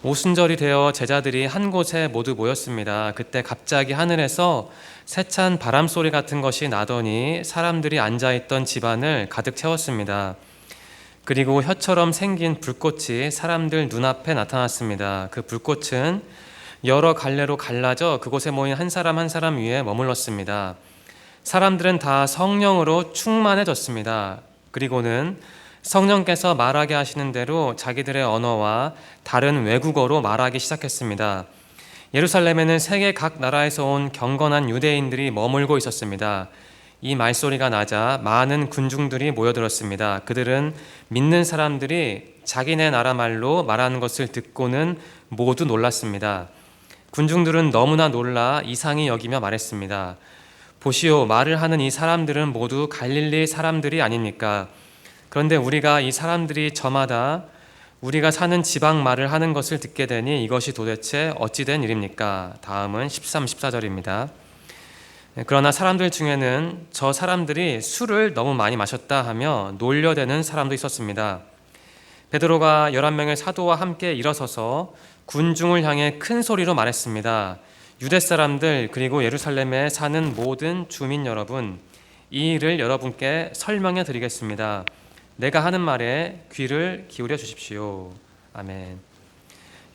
오순절이 되어 제자들이 한 곳에 모두 모였습니다. 그때 갑자기 하늘에서 세찬 바람소리 같은 것이 나더니 사람들이 앉아있던 집안을 가득 채웠습니다. 그리고 혀처럼 생긴 불꽃이 사람들 눈앞에 나타났습니다. 그 불꽃은 여러 갈래로 갈라져 그곳에 모인 한 사람 한 사람 위에 머물렀습니다. 사람들은 다 성령으로 충만해졌습니다. 그리고는 성령께서 말하게 하시는 대로 자기들의 언어와 다른 외국어로 말하기 시작했습니다. 예루살렘에는 세계 각 나라에서 온 경건한 유대인들이 머물고 있었습니다. 이 말소리가 나자 많은 군중들이 모여들었습니다. 그들은 믿는 사람들이 자기네 나라 말로 말하는 것을 듣고는 모두 놀랐습니다. 군중들은 너무나 놀라 이상히 여기며 말했습니다. 보시오, 말을 하는 이 사람들은 모두 갈릴리 사람들이 아닙니까? 그런데 우리가 이 사람들이 저마다 우리가 사는 지방 말을 하는 것을 듣게 되니 이것이 도대체 어찌된 일입니까? 다음은 13, 14절입니다. 그러나 사람들 중에는 저 사람들이 술을 너무 많이 마셨다 하며 놀려대는 사람도 있었습니다. 베드로가 11명의 사도와 함께 일어서서 군중을 향해 큰 소리로 말했습니다. 유대 사람들 그리고 예루살렘에 사는 모든 주민 여러분, 이 일을 여러분께 설명해 드리겠습니다. 내가 하는 말에 귀를 기울여 주십시오. 아멘.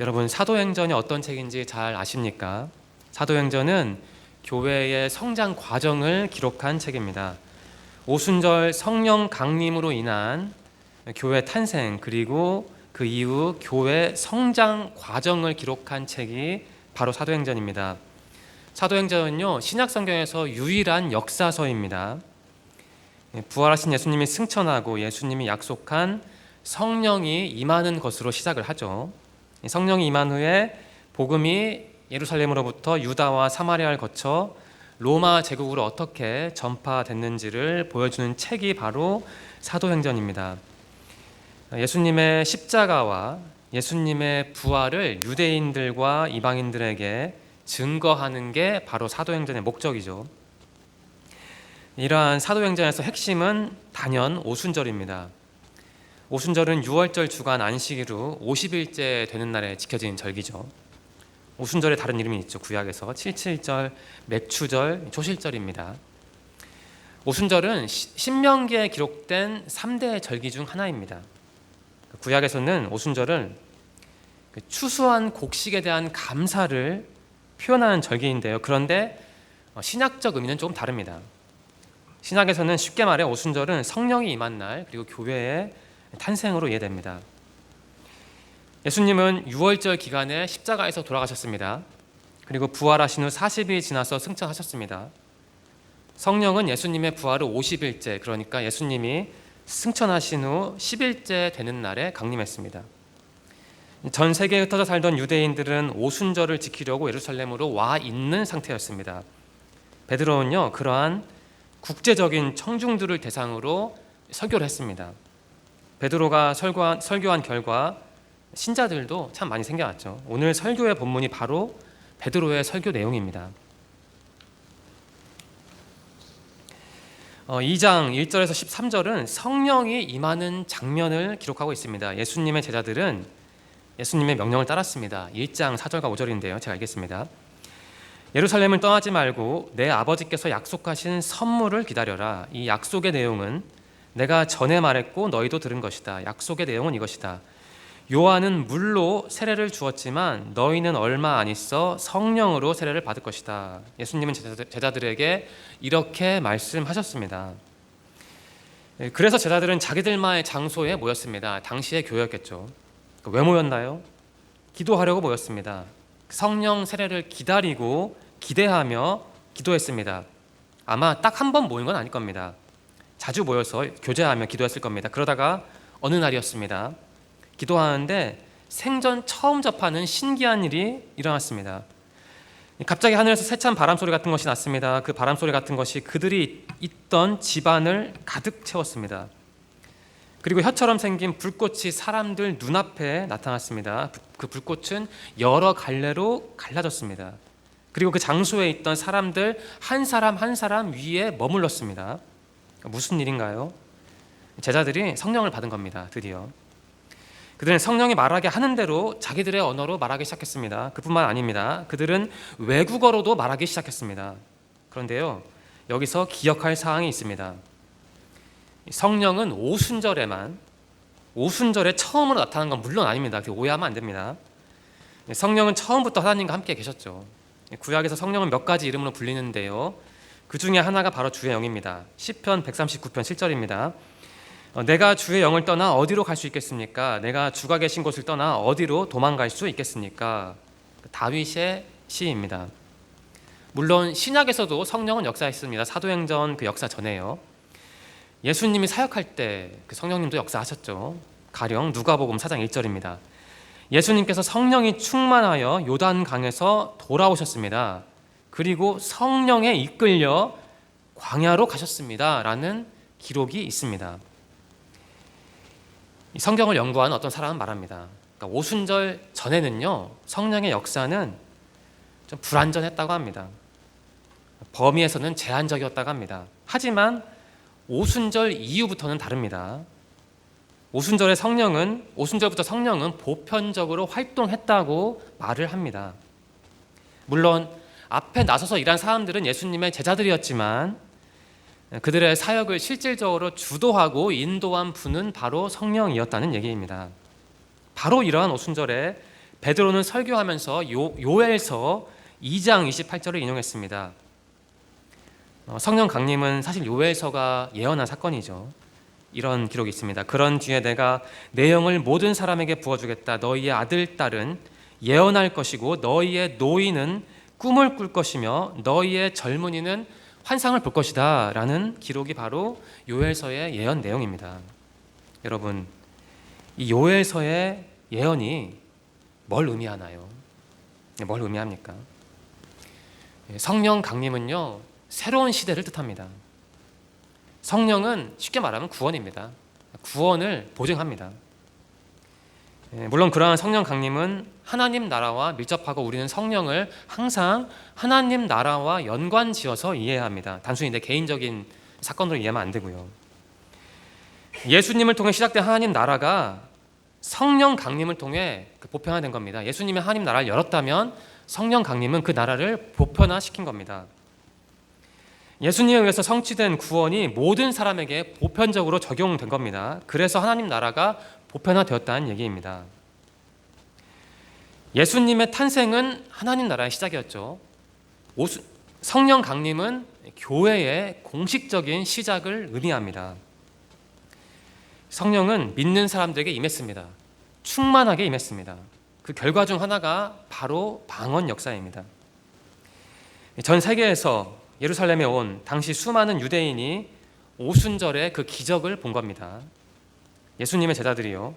여러분, 사도행전이 어떤 책인지 잘 아십니까? 사도행전은 교회의 성장 과정을 기록한 책입니다. 오순절 성령 강림으로 인한 교회 탄생 그리고 그 이후 교회 성장 과정을 기록한 책이 바로 사도행전입니다. 사도행전은요, 신약 성경에서 유일한 역사서입니다. 부활하신 예수님이 승천하고 예수님이 약속한 성령이 임하는 것으로 시작을 하죠. 성령이 임한 후에 복음이 예루살렘으로부터 유다와 사마리아를 거쳐 로마 제국으로 어떻게 전파됐는지를 보여주는 책이 바로 사도행전입니다. 예수님의 십자가와 예수님의 부활을 유대인들과 이방인들에게 증거하는 게 바로 사도행전의 목적이죠. 이러한 사도행전에서 핵심은 단연 오순절입니다. 오순절은 유월절 주간 안식일로 50일째 되는 날에 지켜지는 절기죠. 오순절에 다른 이름이 있죠. 구약에서 칠칠절, 맥추절, 초실절입니다. 오순절은 신명기에 기록된 3대 절기 중 하나입니다. 구약에서는 오순절은 추수한 곡식에 대한 감사를 표현하는 절기인데요. 그런데 신약적 의미는 조금 다릅니다. 신약에서는 쉽게 말해 오순절은 성령이 임한 날 그리고 교회의 탄생으로 이해됩니다. 예수님은 유월절 기간에 십자가에서 돌아가셨습니다. 그리고 부활하신 후 40일이 지나서 승천하셨습니다. 성령은 예수님의 부활을 50일째, 그러니까 예수님이 승천하신 후 10일째 되는 날에 강림했습니다. 전 세계에 흩어져 살던 유대인들은 오순절을 지키려고 예루살렘으로 와 있는 상태였습니다. 베드로는요, 그러한 국제적인 청중들을 대상으로 설교를 했습니다. 베드로가 설교한 결과 신자들도 참 많이 생겨났죠. 오늘 설교의 본문이 바로 베드로의 설교 내용입니다. 2장 1절에서 13절은 성령이 임하는 장면을 기록하고 있습니다. 예수님의 제자들은 예수님의 명령을 따랐습니다. 1장 4절과 5절인데요. 제가 읽겠습니다. 예루살렘을 떠나지 말고 내 아버지께서 약속하신 선물을 기다려라. 이 약속의 내용은 내가 전에 말했고 너희도 들은 것이다. 약속의 내용은 이것이다. 요한은 물로 세례를 주었지만 너희는 얼마 안 있어 성령으로 세례를 받을 것이다. 예수님은 제자들에게 이렇게 말씀하셨습니다. 그래서 제자들은 자기들만의 장소에 모였습니다. 당시의 교회였겠죠. 왜 모였나요? 기도하려고 모였습니다. 성령 세례를 기다리고 기대하며 기도했습니다. 아마 딱 한 번 모인 건 아닐 겁니다. 자주 모여서 교제하며 기도했을 겁니다. 그러다가 어느 날이었습니다. 기도하는데 생전 처음 접하는 신기한 일이 일어났습니다. 갑자기 하늘에서 세찬 바람소리 같은 것이 났습니다. 그 바람소리 같은 것이 그들이 있던 집안을 가득 채웠습니다. 그리고 혀처럼 생긴 불꽃이 사람들 눈앞에 나타났습니다. 그 불꽃은 여러 갈래로 갈라졌습니다. 그리고 그 장소에 있던 사람들 한 사람 한 사람 위에 머물렀습니다. 무슨 일인가요? 제자들이 성령을 받은 겁니다. 드디어. 그들은 성령이 말하게 하는 대로 자기들의 언어로 말하기 시작했습니다. 그뿐만 아닙니다. 그들은 외국어로도 말하기 시작했습니다. 그런데요, 여기서 기억할 사항이 있습니다. 성령은 오순절에 처음으로 나타난 건 물론 아닙니다. 오해하면 안 됩니다. 성령은 처음부터 하나님과 함께 계셨죠. 구약에서 성령은 몇 가지 이름으로 불리는데요, 그 중에 하나가 바로 주의 영입니다. 시편 139편 7절입니다. 내가 주의 영을 떠나 어디로 갈 수 있겠습니까? 내가 주가 계신 곳을 떠나 어디로 도망갈 수 있겠습니까? 다윗의 시입니다. 물론 신약에서도 성령은 역사했습니다. 사도행전 그 역사 전에요. 예수님이 사역할 때 그 성령님도 역사하셨죠. 가령 누가복음 4장 1절입니다. 예수님께서 성령이 충만하여 요단강에서 돌아오셨습니다. 그리고 성령에 이끌려 광야로 가셨습니다. 라는 기록이 있습니다. 이 성경을 연구하는 어떤 사람은 말합니다. 그러니까 오순절 전에는요, 성령의 역사는 좀 불완전했다고 합니다. 범위에서는 제한적이었다고 합니다. 하지만 오순절 이후부터는 다릅니다. 오순절부터 성령은 보편적으로 활동했다고 말을 합니다. 물론 앞에 나서서 일한 사람들은 예수님의 제자들이었지만 그들의 사역을 실질적으로 주도하고 인도한 분은 바로 성령이었다는 얘기입니다. 바로 이러한 오순절에 베드로는 설교하면서 요엘서 2장 28절을 인용했습니다. 성령 강림은 사실 요엘서가 예언한 사건이죠. 이런 기록이 있습니다. 그런 뒤에 내가 내 영을 모든 사람에게 부어주겠다. 너희의 아들, 딸은 예언할 것이고 너희의 노인은 꿈을 꿀 것이며 너희의 젊은이는 환상을 볼 것이다. 라는 기록이 바로 요엘서의 예언 내용입니다. 여러분, 이 요엘서의 예언이 뭘 의미하나요? 뭘 의미합니까? 성령 강림은요, 새로운 시대를 뜻합니다. 성령은 쉽게 말하면 구원입니다. 구원을 보증합니다. 물론 그러한 성령 강림은 하나님 나라와 밀접하고 우리는 성령을 항상 하나님 나라와 연관지어서 이해해야 합니다. 단순히 내 개인적인 사건으로 이해하면 안 되고요. 예수님을 통해 시작된 하나님 나라가 성령 강림을 통해 보편화된 겁니다. 예수님이 하나님 나라를 열었다면 성령 강림은 그 나라를 보편화시킨 겁니다. 예수님에 의해서 성취된 구원이 모든 사람에게 보편적으로 적용된 겁니다. 그래서 하나님 나라가 보편화되었다는 얘기입니다. 예수님의 탄생은 하나님 나라의 시작이었죠. 성령 강림은 교회의 공식적인 시작을 의미합니다. 성령은 믿는 사람들에게 임했습니다. 충만하게 임했습니다. 그 결과 중 하나가 바로 방언 역사입니다. 전 세계에서 예루살렘에 온 당시 수많은 유대인이 오순절에 그 기적을 본 겁니다. 예수님의 제자들이요,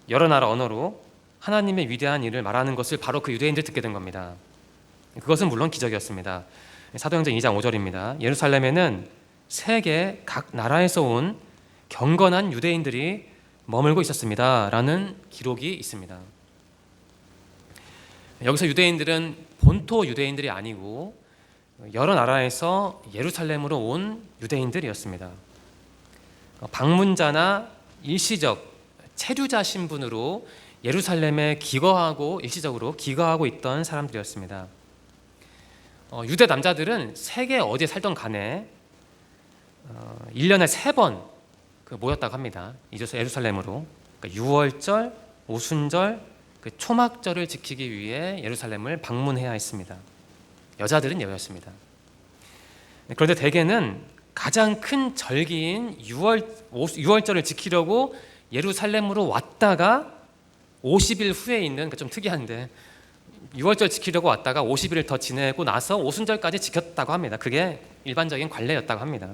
여러 나라 언어로 하나님의 위대한 일을 말하는 것을 바로 그 유대인들이 듣게 된 겁니다. 그것은 물론 기적이었습니다. 사도행전 2장 5절입니다. 예루살렘에는 세계 각 나라에서 온 경건한 유대인들이 머물고 있었습니다. 라는 기록이 있습니다. 여기서 유대인들은 본토 유대인들이 아니고 여러 나라에서 예루살렘으로 온 유대인들이었습니다. 방문자나 일시적 체류자 신분으로 예루살렘에 일시적으로 기거하고 있던 사람들이었습니다. 유대 남자들은 세계 어디에 살던 간에 1년에 3번 모였다고 합니다. 이제서 예루살렘으로. 그러니까 유월절, 오순절, 그 초막절을 지키기 위해 예루살렘을 방문해야 했습니다. 여자들은 예외였습니다. 그런데 대개는 가장 큰 절기인 유월절을 지키려고 예루살렘으로 왔다가 50일 후에 있는, 그러니까 좀 특이한데 6월절 지키려고 왔다가 50일을 더 지내고 나서 오순절까지 지켰다고 합니다. 그게 일반적인 관례였다고 합니다.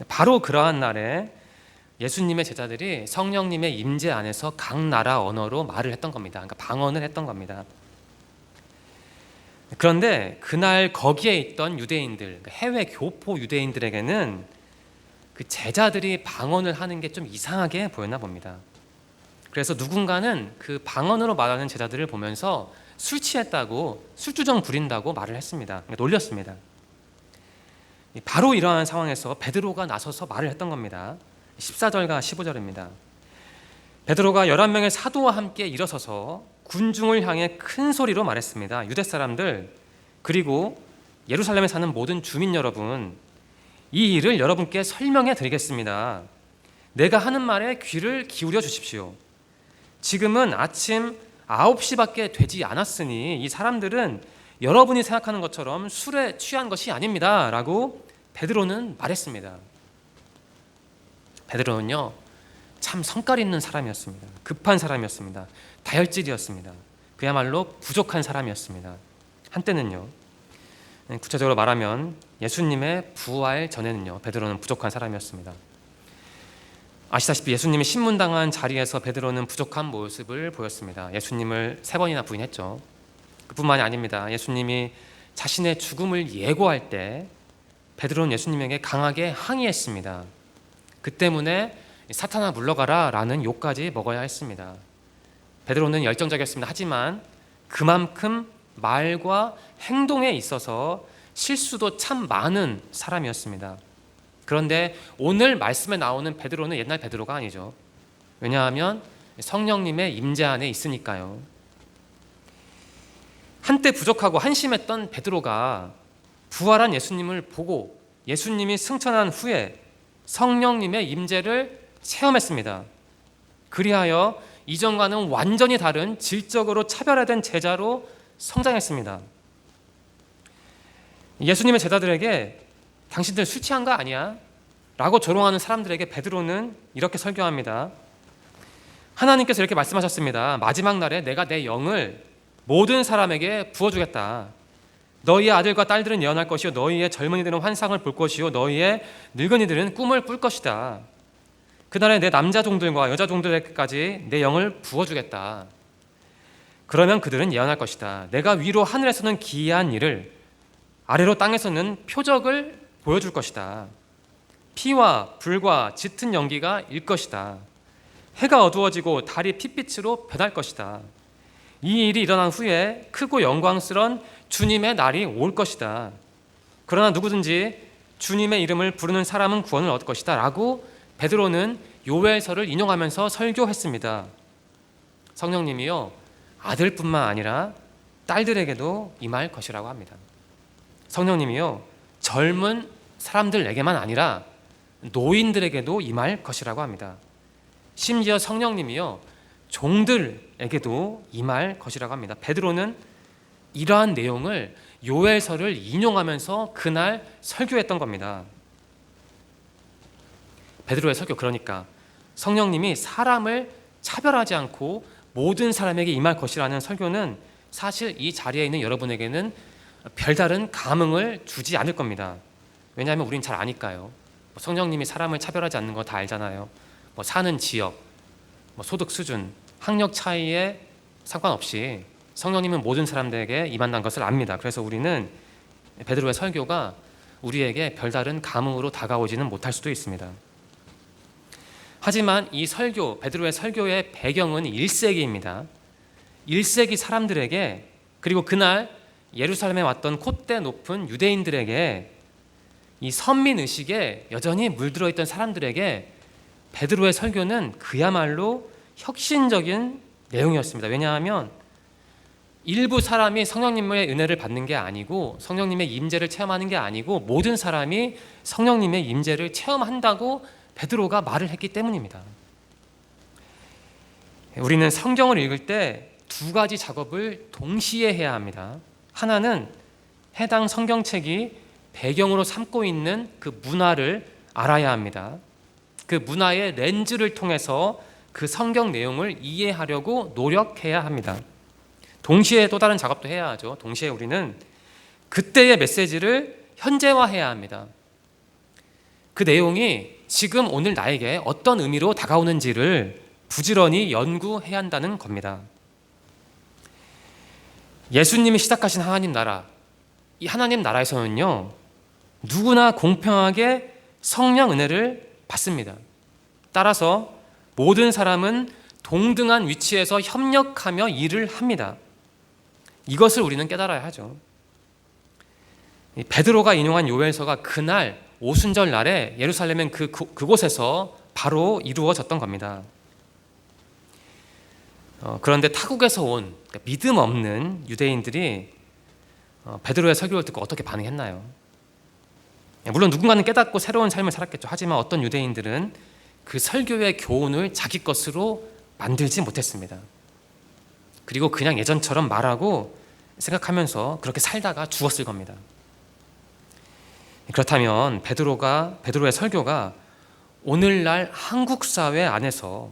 바로 그러한 날에 예수님의 제자들이 성령님의 임재 안에서 각 나라 언어로 말을 했던 겁니다. 그러니까 방언을 했던 겁니다. 그런데 그날 거기에 있던 유대인들, 해외 교포 유대인들에게는 그 제자들이 방언을 하는 게 좀 이상하게 보였나 봅니다. 그래서 누군가는 그 방언으로 말하는 제자들을 보면서 술 취했다고, 술주정 부린다고 말을 했습니다. 놀렸습니다. 바로 이러한 상황에서 베드로가 나서서 말을 했던 겁니다. 14절과 15절입니다. 베드로가 11명의 사도와 함께 일어서서 군중을 향해 큰 소리로 말했습니다. 유대 사람들, 그리고 예루살렘에 사는 모든 주민 여러분, 이 일을 여러분께 설명해 드리겠습니다. 내가 하는 말에 귀를 기울여 주십시오. 지금은 아침 9시밖에 되지 않았으니 이 사람들은 여러분이 생각하는 것처럼 술에 취한 것이 아닙니다 라고 베드로는 말했습니다. 베드로는요, 참 성깔 있는 사람이었습니다. 급한 사람이었습니다. 다혈질이었습니다. 그야말로 부족한 사람이었습니다. 한때는요, 구체적으로 말하면 예수님의 부활 전에는요, 베드로는 부족한 사람이었습니다. 아시다시피 예수님이 신문당한 자리에서 베드로는 부족한 모습을 보였습니다. 예수님을 3번이나 부인했죠. 그뿐만이 아닙니다. 예수님이 자신의 죽음을 예고할 때 베드로는 예수님에게 강하게 항의했습니다. 그 때문에 사탄아 물러가라 라는 욕까지 먹어야 했습니다. 베드로는 열정적이었습니다. 하지만 그만큼 말과 행동에 있어서 실수도 참 많은 사람이었습니다. 그런데 오늘 말씀에 나오는 베드로는 옛날 베드로가 아니죠. 왜냐하면 성령님의 임재 안에 있으니까요. 한때 부족하고 한심했던 베드로가 부활한 예수님을 보고 예수님이 승천한 후에 성령님의 임재를 체험했습니다. 그리하여 이전과는 완전히 다른 질적으로 차별화된 제자로 성장했습니다. 예수님의 제자들에게 당신들 술 취한 거 아니야? 라고 조롱하는 사람들에게 베드로는 이렇게 설교합니다. 하나님께서 이렇게 말씀하셨습니다. 마지막 날에 내가 내 영을 모든 사람에게 부어주겠다. 너희의 아들과 딸들은 예언할 것이요 너희의 젊은이들은 환상을 볼 것이요 너희의 늙은이들은 꿈을 꿀 것이다. 그날에 내 남자 종들과 여자 종들에게까지 내 영을 부어주겠다. 그러면 그들은 예언할 것이다. 내가 위로 하늘에서는 기이한 일을, 아래로 땅에서는 표적을 보여줄 것이다. 피와 불과 짙은 연기가 일 것이다. 해가 어두워지고 달이 핏빛으로 변할 것이다. 이 일이 일어난 후에 크고 영광스러운 주님의 날이 올 것이다. 그러나 누구든지 주님의 이름을 부르는 사람은 구원을 얻을 것이다 라고 베드로는 요엘서를 인용하면서 설교했습니다. 성령님이요, 아들뿐만 아니라 딸들에게도 임할 것이라고 합니다. 성령님이요, 젊은 사람들에게만 아니라 노인들에게도 임할 것이라고 합니다. 심지어 성령님이요, 종들에게도 임할 것이라고 합니다. 베드로는 이러한 내용을 요엘서를 인용하면서 그날 설교했던 겁니다. 베드로의 설교, 그러니까 성령님이 사람을 차별하지 않고 모든 사람에게 임할 것이라는 설교는 사실 이 자리에 있는 여러분에게는 별다른 감흥을 주지 않을 겁니다. 왜냐하면 우린 잘 아니까요. 성령님이 사람을 차별하지 않는 거 다 알잖아요. 사는 지역, 소득 수준, 학력 차이에 상관없이 성령님은 모든 사람들에게 임한다는 것을 압니다. 그래서 우리는 베드로의 설교가 우리에게 별다른 감흥으로 다가오지는 못할 수도 있습니다. 하지만 이 설교, 베드로의 설교의 배경은 1세기입니다. 1세기 사람들에게, 그리고 그날 예루살렘에 왔던 콧대 높은 유대인들에게, 이 선민의식에 여전히 물들어 있던 사람들에게 베드로의 설교는 그야말로 혁신적인 내용이었습니다. 왜냐하면 일부 사람이 성령님의 은혜를 받는 게 아니고 성령님의 임재를 체험하는 게 아니고 모든 사람이 성령님의 임재를 체험한다고 베드로가 말을 했기 때문입니다. 우리는 성경을 읽을 때 2가지 작업을 동시에 해야 합니다. 하나는 해당 성경책이 배경으로 삼고 있는 그 문화를 알아야 합니다. 그 문화의 렌즈를 통해서 그 성경 내용을 이해하려고 노력해야 합니다. 동시에 또 다른 작업도 해야 하죠. 동시에 우리는 그때의 메시지를 현재화해야 합니다. 그 내용이 지금 오늘 나에게 어떤 의미로 다가오는지를 부지런히 연구해야 한다는 겁니다. 예수님이 시작하신 하나님 나라, 이 하나님 나라에서는요, 누구나 공평하게 성령 은혜를 받습니다. 따라서 모든 사람은 동등한 위치에서 협력하며 일을 합니다. 이것을 우리는 깨달아야 하죠. 베드로가 인용한 요엘서가 그날 오순절 날에 예루살렘은 그곳에서 바로 이루어졌던 겁니다. 그런데 타국에서 온 그러니까 믿음 없는 유대인들이 베드로의 설교를 듣고 어떻게 반응했나요? 물론 누군가는 깨닫고 새로운 삶을 살았겠죠. 하지만 어떤 유대인들은 그 설교의 교훈을 자기 것으로 만들지 못했습니다. 그리고 그냥 예전처럼 말하고 생각하면서 그렇게 살다가 죽었을 겁니다. 그렇다면 베드로의 설교가 오늘날 한국 사회 안에서,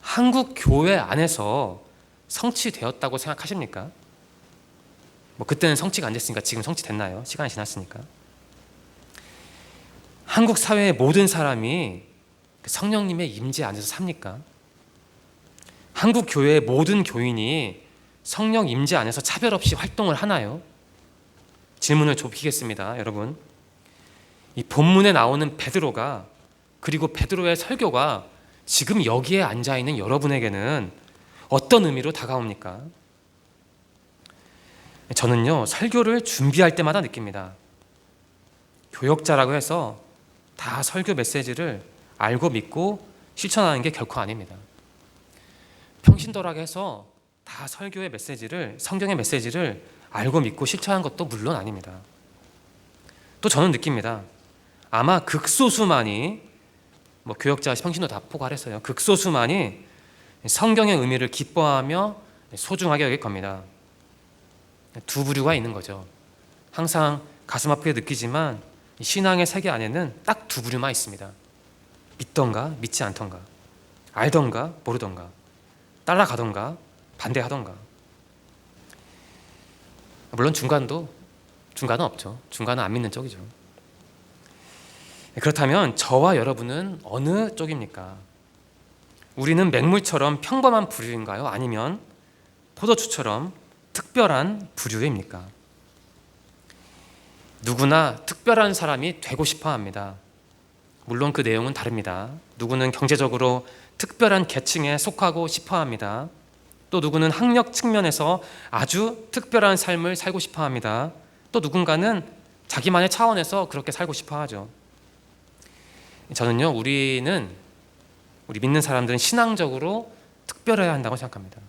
한국 교회 안에서 성취되었다고 생각하십니까? 그때는 성취가 안 됐으니까 지금 성취됐나요? 시간이 지났으니까. 한국 사회의 모든 사람이 성령님의 임재 안에서 삽니까? 한국 교회의 모든 교인이 성령 임재 안에서 차별 없이 활동을 하나요? 질문을 좁히겠습니다, 여러분. 이 본문에 나오는 베드로가, 그리고 베드로의 설교가 지금 여기에 앉아있는 여러분에게는 어떤 의미로 다가옵니까? 저는요, 설교를 준비할 때마다 느낍니다. 교역자라고 해서 다 설교 메시지를 알고 믿고 실천하는 게 결코 아닙니다. 평신도라고 해서 다 설교의 메시지를, 성경의 메시지를 알고 믿고 실천하는 것도 물론 아닙니다. 또 저는 느낍니다. 아마 극소수만이, 교역자, 평신도 다 포괄했어요. 극소수만이 성경의 의미를 기뻐하며 소중하게 여길 겁니다. 두 부류가 있는 거죠. 항상 가슴 아프게 느끼지만 신앙의 세계 안에는 딱 두 부류만 있습니다. 믿던가 믿지 않던가, 알던가 모르던가, 따라가던가 반대하던가. 물론 중간은 없죠. 중간은 안 믿는 쪽이죠. 그렇다면 저와 여러분은 어느 쪽입니까? 우리는 맹물처럼 평범한 부류인가요? 아니면 포도주처럼 특별한 부류입니까? 누구나 특별한 사람이 되고 싶어 합니다. 물론 그 내용은 다릅니다. 누구는 경제적으로 특별한 계층에 속하고 싶어 합니다. 또 누구는 학력 측면에서 아주 특별한 삶을 살고 싶어 합니다. 또 누군가는 자기만의 차원에서 그렇게 살고 싶어 하죠. 저는요, 우리 믿는 사람들은 신앙적으로 특별해야 한다고 생각합니다.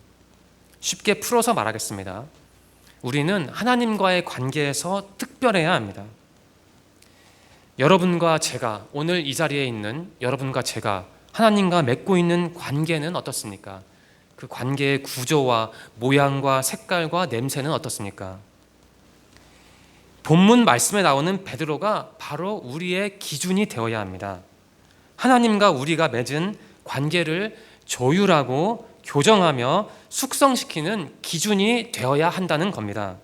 쉽게 풀어서 말하겠습니다. 우리는 하나님과의 관계에서 특별해야 합니다. 여러분과 제가, 오늘 이 자리에 있는 여러분과 제가 하나님과 맺고 있는 관계는 어떻습니까? 그 관계의 구조와 모양과 색깔과 냄새는 어떻습니까? 본문 말씀에 나오는 베드로가 바로 우리의 기준이 되어야 합니다. 하나님과 우리가 맺은 관계를 조율하고 교정하며 숙성시키는 기준이 되어야 한다는 겁니다.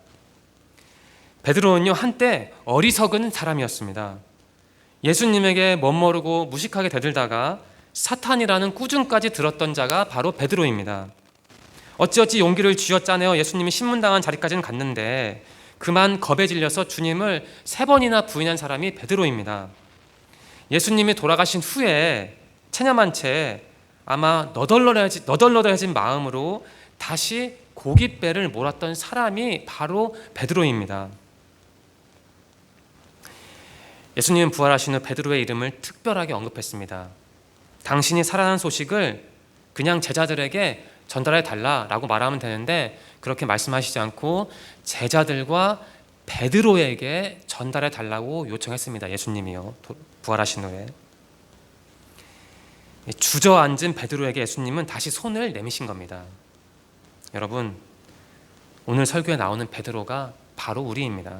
베드로는요, 한때 어리석은 사람이었습니다. 예수님에게 멋모르고 무식하게 대들다가 사탄이라는 꾸중까지 들었던 자가 바로 베드로입니다. 어찌어찌 용기를 쥐어짜내어 예수님이 신문당한 자리까지는 갔는데 그만 겁에 질려서 주님을 3번이나 부인한 사람이 베드로입니다. 예수님이 돌아가신 후에 체념한 채 아마 너덜너덜해진 마음으로 다시 고깃배를 몰았던 사람이 바로 베드로입니다. 예수님은 부활하신 후 베드로의 이름을 특별하게 언급했습니다. 당신이 살아난 소식을 그냥 제자들에게 전달해 달라라고 말하면 되는데 그렇게 말씀하시지 않고 제자들과 베드로에게 전달해 달라고 요청했습니다. 예수님이요, 부활하신 후에. 주저앉은 베드로에게 예수님은 다시 손을 내미신 겁니다. 여러분, 오늘 설교에 나오는 베드로가 바로 우리입니다.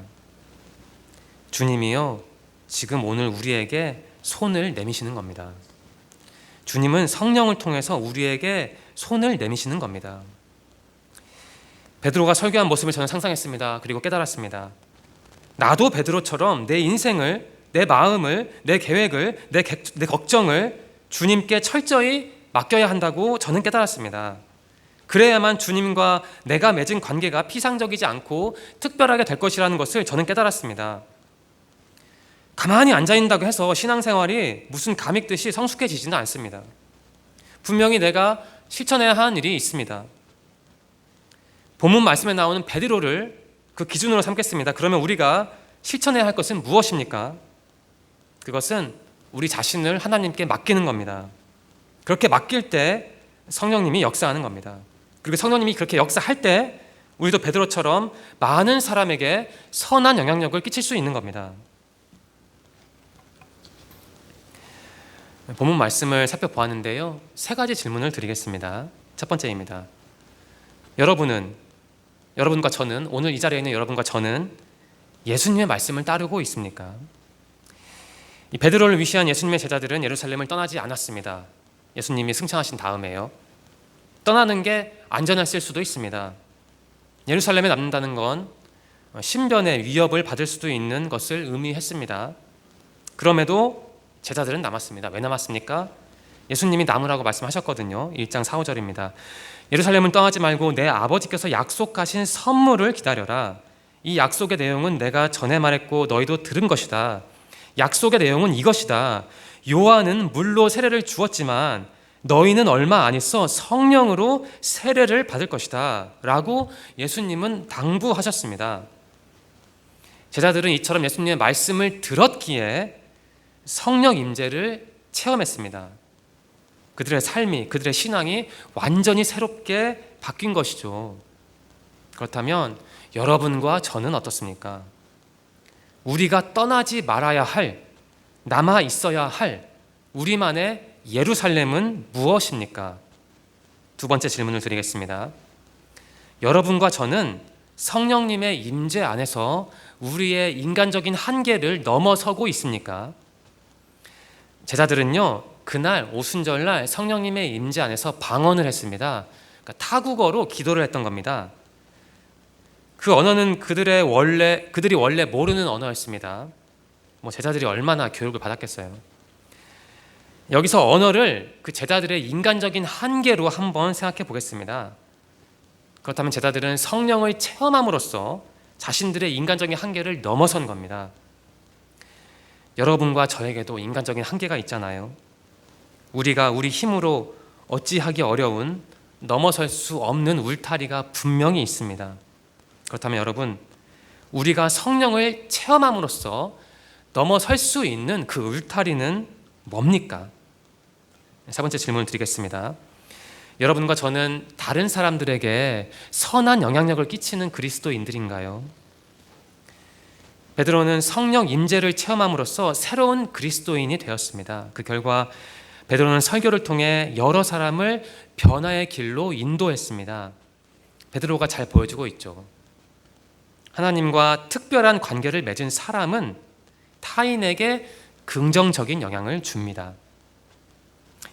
주님이요, 지금 오늘 우리에게 손을 내미시는 겁니다. 주님은 성령을 통해서 우리에게 손을 내미시는 겁니다. 베드로가 설교한 모습을 저는 상상했습니다. 그리고 깨달았습니다. 나도 베드로처럼 내 인생을, 내 마음을, 내 계획을, 내 걱정을 주님께 철저히 맡겨야 한다고 저는 깨달았습니다. 그래야만 주님과 내가 맺은 관계가 피상적이지 않고 특별하게 될 것이라는 것을 저는 깨달았습니다. 가만히 앉아있는다고 해서 신앙생활이 무슨 감익듯이 성숙해지지는 않습니다. 분명히 내가 실천해야 하는 일이 있습니다. 본문 말씀에 나오는 베드로를 그 기준으로 삼겠습니다. 그러면 우리가 실천해야 할 것은 무엇입니까? 그것은 우리 자신을 하나님께 맡기는 겁니다. 그렇게 맡길 때 성령님이 역사하는 겁니다. 그리고 성령님이 그렇게 역사할 때 우리도 베드로처럼 많은 사람에게 선한 영향력을 끼칠 수 있는 겁니다. 본문 말씀을 살펴보았는데요, 3가지 질문을 드리겠습니다. 첫 번째입니다. 여러분과 저는, 오늘 이 자리에 있는 여러분과 저는 예수님의 말씀을 따르고 있습니까? 이 베드로를 위시한 예수님의 제자들은 예루살렘을 떠나지 않았습니다. 예수님이 승천하신 다음에요. 떠나는 게 안전했을 수도 있습니다. 예루살렘에 남는다는 건 신변의 위협을 받을 수도 있는 것을 의미했습니다. 그럼에도 제자들은 남았습니다. 왜 남았습니까? 예수님이 남으라고 말씀하셨거든요. 1장 4, 5절입니다. 예루살렘을 떠나지 말고 내 아버지께서 약속하신 선물을 기다려라. 이 약속의 내용은 내가 전에 말했고 너희도 들은 것이다. 약속의 내용은 이것이다. 요한은 물로 세례를 주었지만 너희는 얼마 안 있어 성령으로 세례를 받을 것이다 라고 예수님은 당부하셨습니다. 제자들은 이처럼 예수님의 말씀을 들었기에 성령 임재를 체험했습니다. 그들의 삶이, 그들의 신앙이 완전히 새롭게 바뀐 것이죠. 그렇다면 여러분과 저는 어떻습니까? 우리가 떠나지 말아야 할, 남아 있어야 할 우리만의 예루살렘은 무엇입니까? 두 번째 질문을 드리겠습니다. 여러분과 저는 성령님의 임재 안에서 우리의 인간적인 한계를 넘어서고 있습니까? 제자들은요, 그날 오순절날 성령님의 임재 안에서 방언을 했습니다. 그러니까 타국어로 기도를 했던 겁니다. 그 언어는 그들이 원래 모르는 언어였습니다. 제자들이 얼마나 교육을 받았겠어요. 여기서 언어를 그 제자들의 인간적인 한계로 한번 생각해 보겠습니다. 그렇다면 제자들은 성령을 체험함으로써 자신들의 인간적인 한계를 넘어선 겁니다. 여러분과 저에게도 인간적인 한계가 있잖아요. 우리가 우리 힘으로 어찌하기 어려운, 넘어설 수 없는 울타리가 분명히 있습니다. 그렇다면 여러분, 우리가 성령을 체험함으로써 넘어설 수 있는 그 울타리는 뭡니까? 세 번째 질문을 드리겠습니다. 여러분과 저는 다른 사람들에게 선한 영향력을 끼치는 그리스도인들인가요? 베드로는 성령 임재를 체험함으로써 새로운 그리스도인이 되었습니다. 그 결과 베드로는 설교를 통해 여러 사람을 변화의 길로 인도했습니다. 베드로가 잘 보여주고 있죠. 하나님과 특별한 관계를 맺은 사람은 타인에게 긍정적인 영향을 줍니다.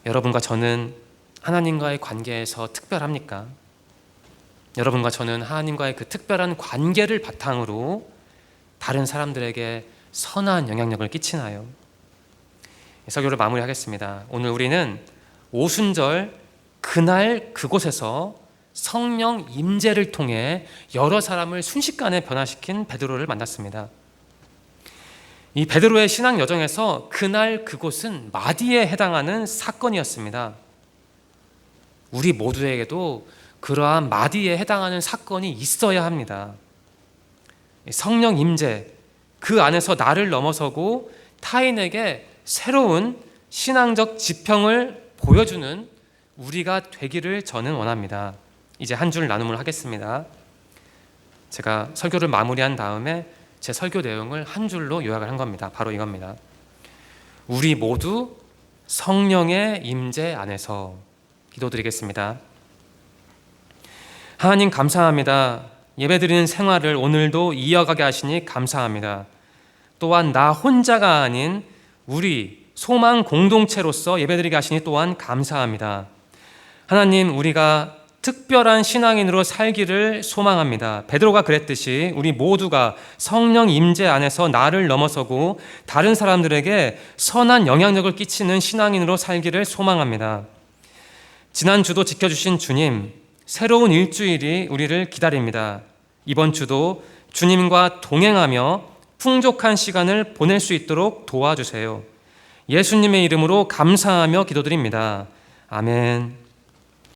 여러분과 저는 하나님과의 관계에서 특별합니까? 여러분과 저는 하나님과의 그 특별한 관계를 바탕으로 다른 사람들에게 선한 영향력을 끼치나요? 설교를 마무리하겠습니다. 오늘 우리는 오순절 그날 그곳에서 성령 임재를 통해 여러 사람을 순식간에 변화시킨 베드로를 만났습니다. 이 베드로의 신앙 여정에서 그날 그곳은 마디에 해당하는 사건이었습니다. 우리 모두에게도 그러한 마디에 해당하는 사건이 있어야 합니다. 성령 임재, 그 안에서 나를 넘어서고 타인에게 새로운 신앙적 지평을 보여주는 우리가 되기를 저는 원합니다. 이제 한 줄 나눔을 하겠습니다. 제가 설교를 마무리한 다음에 제 설교 내용을 한 줄로 요약을 한 겁니다. 바로 이겁니다. 우리 모두 성령의 임재 안에서. 기도드리겠습니다. 하나님 감사합니다. 예배드리는 생활을 오늘도 이어가게 하시니 감사합니다. 또한 나 혼자가 아닌 우리 소망 공동체로서 예배드리게 하시니 또한 감사합니다. 하나님, 우리가 특별한 신앙인으로 살기를 소망합니다. 베드로가 그랬듯이 우리 모두가 성령 임재 안에서 나를 넘어서고 다른 사람들에게 선한 영향력을 끼치는 신앙인으로 살기를 소망합니다. 지난주도 지켜주신 주님, 새로운 일주일이 우리를 기다립니다. 이번 주도 주님과 동행하며 풍족한 시간을 보낼 수 있도록 도와주세요. 예수님의 이름으로 감사하며 기도드립니다. 아멘.